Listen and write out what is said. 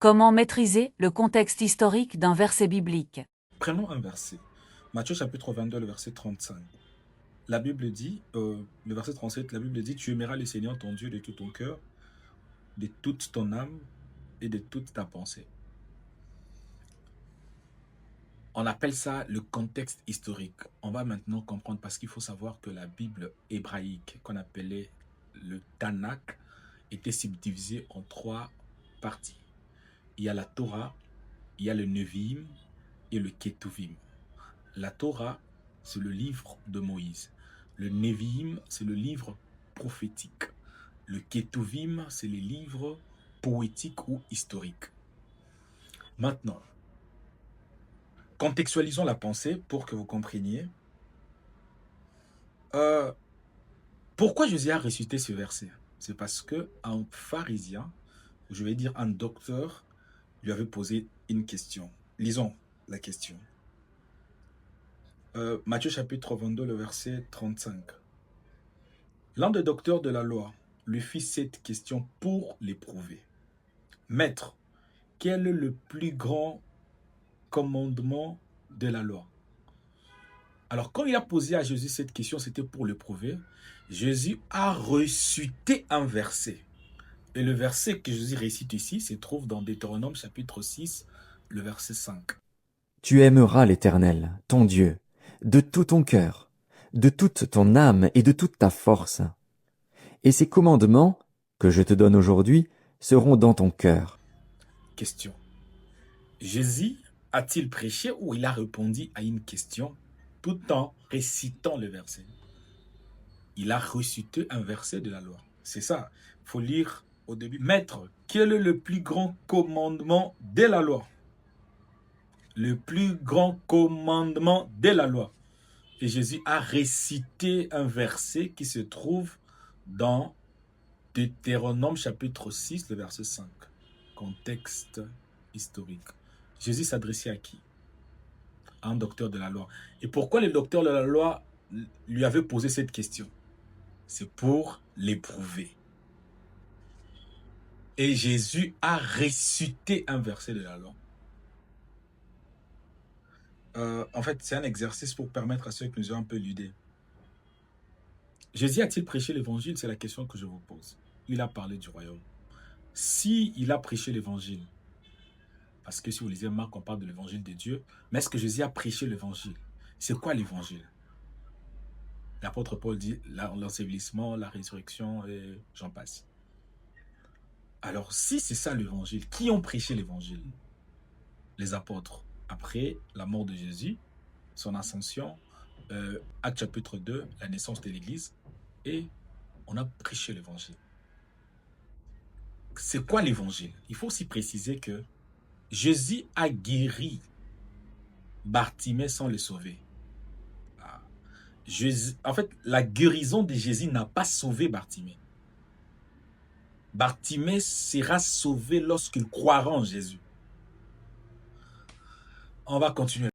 Comment maîtriser le contexte historique d'un verset biblique? Prenons un verset. Matthieu chapitre 22, le verset 35. La Bible dit, le verset 37, la Bible dit, tu aimeras le Seigneur ton Dieu de tout ton cœur, de toute ton âme et de toute ta pensée. On appelle ça le contexte historique. On va maintenant comprendre parce qu'il faut savoir que la Bible hébraïque, qu'on appelait le Tanakh, était subdivisée en trois parties. Il y a la Torah, il y a le Nevi'im et le Ketuvim. La Torah, c'est le livre de Moïse. Le Nevi'im, c'est le livre prophétique. Le Ketuvim, c'est les livres poétiques ou historiques. Maintenant, contextualisons la pensée pour que vous compreniez. Pourquoi Jésus a récité ce verset? C'est parce qu'un pharisien, je vais dire un docteur, lui avait posé une question. Lisons la question. Matthieu chapitre 22, le verset 35. L'un des docteurs de la loi lui fit cette question pour l'éprouver. Maître, quel est le plus grand commandement de la loi? Alors, quand il a posé à Jésus cette question, c'était pour l'éprouver. Jésus a récité un verset. Et le verset que Jésus récite ici se trouve dans Deutéronome chapitre 6, le verset 5. Tu aimeras l'Éternel, ton Dieu, de tout ton cœur, de toute ton âme et de toute ta force. Et ces commandements, que je te donne aujourd'hui, seront dans ton cœur. Question. Jésus a-t-il prêché ou il a répondu à une question tout en récitant le verset? Il a récité un verset de la loi. C'est ça. Il faut lire au début. Maître, quel est le plus grand commandement de la loi? Le plus grand commandement de la loi. Et Jésus a récité un verset qui se trouve dans Deutéronome chapitre 6, le verset 5. Contexte historique. Jésus s'adressait à qui? À un docteur de la loi. Et pourquoi le docteur de la loi lui avait posé cette question? C'est pour l'éprouver. Et Jésus a récité un verset de la loi. En fait, c'est un exercice pour permettre à ceux qui nous ont un peu l'idée. Jésus a-t-il prêché l'évangile? C'est la question que je vous pose. Il a parlé du royaume. Si il a prêché l'évangile, parce que si vous lisez Marc, on parle de l'évangile de Dieu, mais est-ce que Jésus a prêché l'évangile? C'est quoi l'évangile? L'apôtre Paul dit l'ensevelissement, la résurrection et j'en passe. Alors, si c'est ça l'évangile, qui ont prêché l'évangile? Les apôtres. Après la mort de Jésus, son ascension, Actes chapitre 2, la naissance de l'Église, et on a prêché l'évangile. C'est quoi l'évangile? Il faut aussi préciser que Jésus a guéri Bartimée sans le sauver. En fait, la guérison de Jésus n'a pas sauvé Bartimée. Bartimée sera sauvé lorsqu'il croira en Jésus. On va continuer.